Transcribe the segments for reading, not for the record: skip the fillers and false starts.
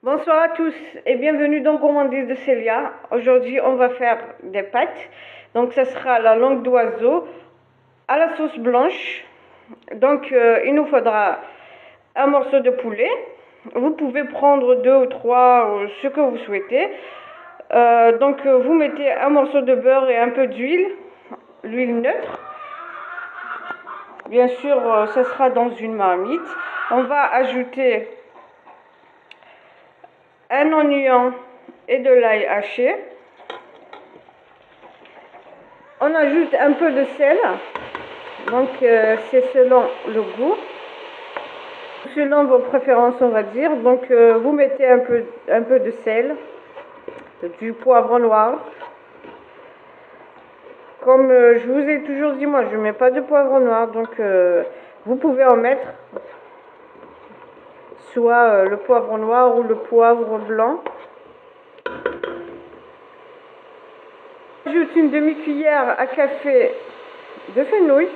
Bonsoir à tous et bienvenue dans Gourmandise de Célia. Aujourd'hui, on va faire des pâtes. Donc, ça sera la langue d'oiseau à la sauce blanche. Donc, il nous faudra un morceau de poulet. Vous pouvez prendre 2 ou 3, ce que vous souhaitez. Vous mettez un morceau de beurre et un peu d'huile, l'huile neutre. Bien sûr, ça sera dans une marmite. On va ajouter un oignon et de l'ail haché. On ajoute un peu de sel, donc c'est selon le goût, selon vos préférences on va dire. Donc vous mettez un peu de sel, du poivre noir. Comme je vous ai toujours dit, moi je ne mets pas de poivre noir, donc vous pouvez en mettre soit le poivre noir ou le poivre blanc. J'ajoute une demi-cuillère à café de fenouil.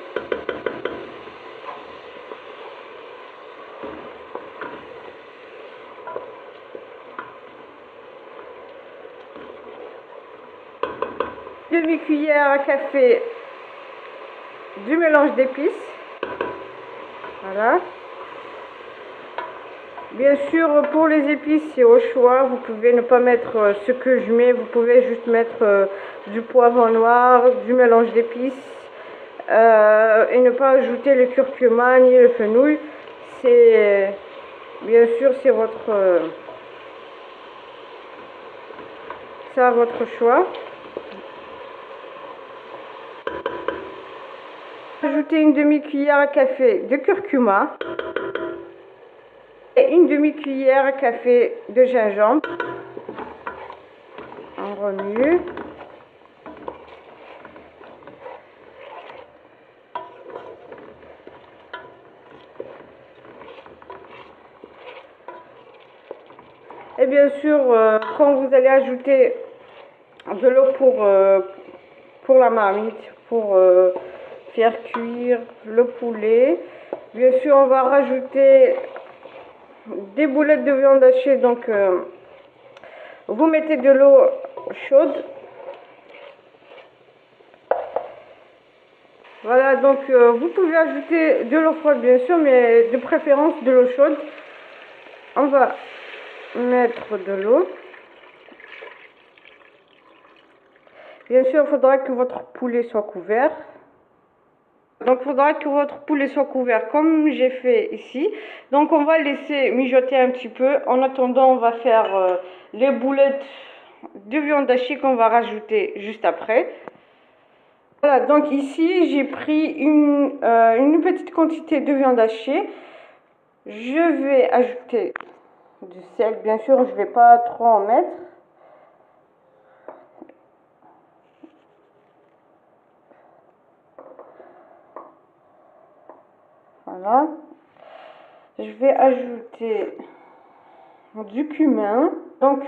Demi-cuillère à café du mélange d'épices. Voilà. Bien sûr, pour les épices, c'est au choix. Vous pouvez ne pas mettre ce que je mets. Vous pouvez juste mettre du poivre noir, du mélange d'épices et ne pas ajouter le curcuma ni le fenouil. C'est bien sûr, c'est à votre choix. Ajoutez une demi-cuillère à café de curcuma et une demi-cuillère à café de gingembre. On remue. Et bien sûr, quand vous allez ajouter de l'eau pour la marmite, pour faire cuire le poulet, bien sûr, on va rajouter des boulettes de viande hachée. Donc, vous mettez de l'eau chaude. Voilà, donc vous pouvez ajouter de l'eau froide, bien sûr, mais de préférence de l'eau chaude. On va mettre de l'eau. Bien sûr, il faudra que votre poulet soit couvert. Donc, il faudra que votre poulet soit couvert comme j'ai fait ici. Donc, on va laisser mijoter un petit peu. En attendant, on va faire les boulettes de viande hachée qu'on va rajouter juste après. Voilà, donc ici, j'ai pris une petite quantité de viande hachée. Je vais ajouter du sel. Bien sûr, je ne vais pas trop en mettre. Voilà. Je vais ajouter du cumin. Donc,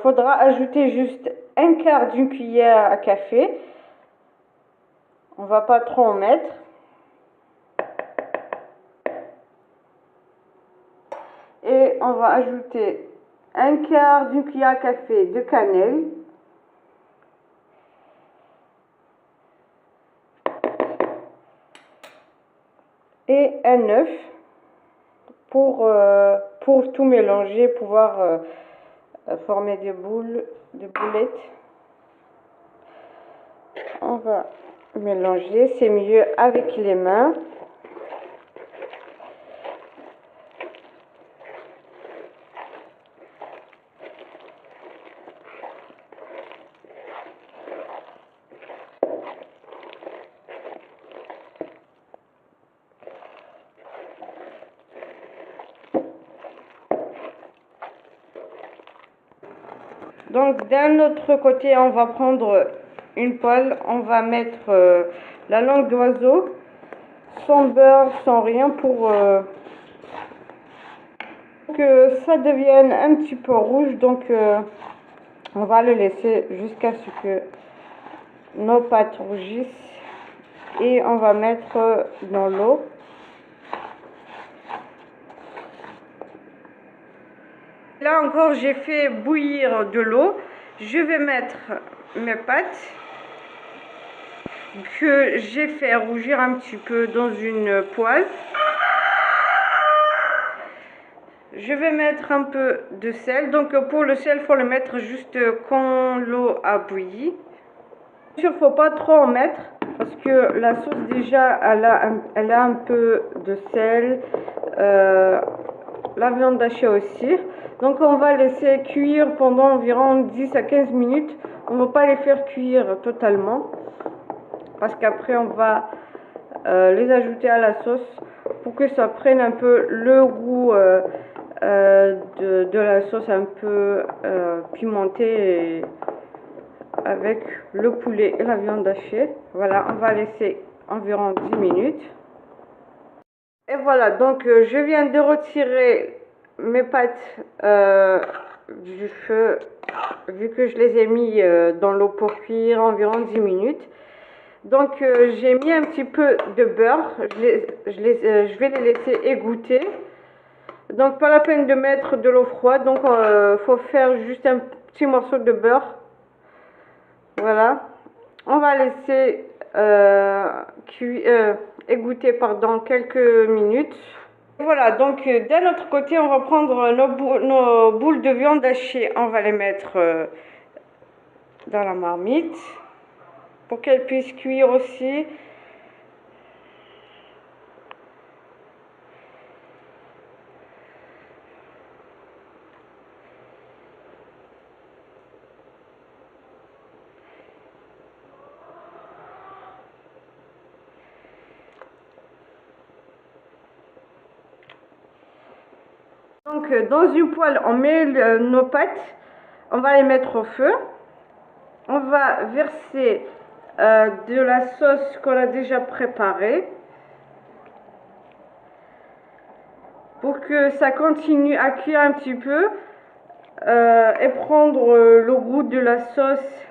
faudra ajouter juste un quart d'une cuillère à café. On va pas trop en mettre. Et on va ajouter un quart d'une cuillère à café de cannelle. Et un œuf pour tout mélanger, pouvoir former des boulettes. On va mélanger, c'est mieux avec les mains. Donc d'un autre côté, on va prendre une poêle, on va mettre la langue d'oiseau, sans beurre, sans rien, pour que ça devienne un petit peu rouge. Donc on va le laisser jusqu'à ce que nos pâtes rougissent et on va mettre dans l'eau. Là encore, j'ai fait bouillir de l'eau. Je vais mettre mes pâtes que j'ai fait rougir un petit peu dans une poêle. Je vais mettre un peu de sel. Donc pour le sel, il faut le mettre juste quand l'eau a bouilli. Bien sûr, il ne faut pas trop en mettre parce que la sauce déjà, elle a un peu de sel. La viande hachée aussi. Donc on va laisser cuire pendant environ 10 à 15 minutes. On ne va pas les faire cuire totalement parce qu'après on va les ajouter à la sauce pour que ça prenne un peu le goût de la sauce un peu pimentée avec le poulet et la viande hachée. Voilà, on va laisser environ 10 minutes. Et voilà, donc je viens de retirer mes pâtes du feu, vu que je les ai mis dans l'eau pour cuire environ 10 minutes. Donc j'ai mis un petit peu de beurre, je vais les laisser égoutter. Donc pas la peine de mettre de l'eau froide, donc faut faire juste un petit morceau de beurre. Voilà, on va laisser égoutter pendant quelques minutes. Voilà, donc d'un autre côté, on va prendre nos boules de viande hachée, on va les mettre dans la marmite pour qu'elles puissent cuire aussi. Donc dans une poêle, on met nos pâtes, on va les mettre au feu. On va verser de la sauce qu'on a déjà préparée pour que ça continue à cuire un petit peu et prendre le goût de la sauce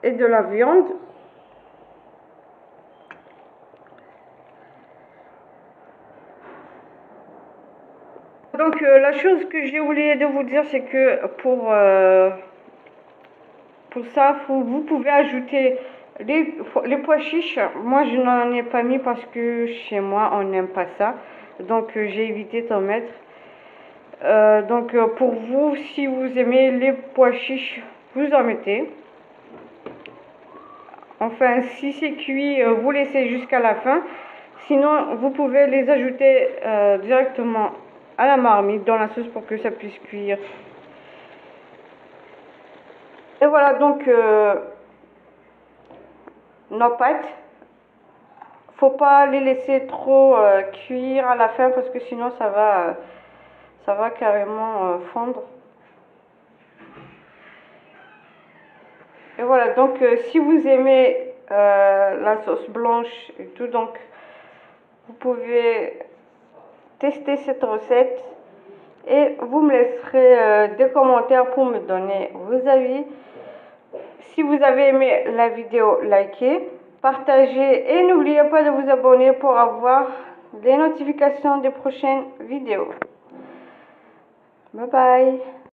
et de la viande. Donc la chose que j'ai oublié de vous dire, c'est que pour ça, vous pouvez ajouter les pois chiches. Moi, je n'en ai pas mis parce que chez moi, on n'aime pas ça. Donc, j'ai évité d'en mettre. Donc, pour vous, si vous aimez les pois chiches, vous en mettez. Enfin, si c'est cuit, vous laissez jusqu'à la fin. Sinon, vous pouvez les ajouter directement à la marmite dans la sauce pour que ça puisse cuire. Et voilà donc nos pâtes. Faut pas les laisser trop cuire à la fin parce que sinon ça va carrément fondre. Et voilà, donc si vous aimez la sauce blanche et tout, donc vous pouvez tester cette recette et vous me laisserez des commentaires pour me donner vos avis. Si vous avez aimé la vidéo, likez, partagez et n'oubliez pas de vous abonner pour avoir les notifications des prochaines vidéos. Bye bye.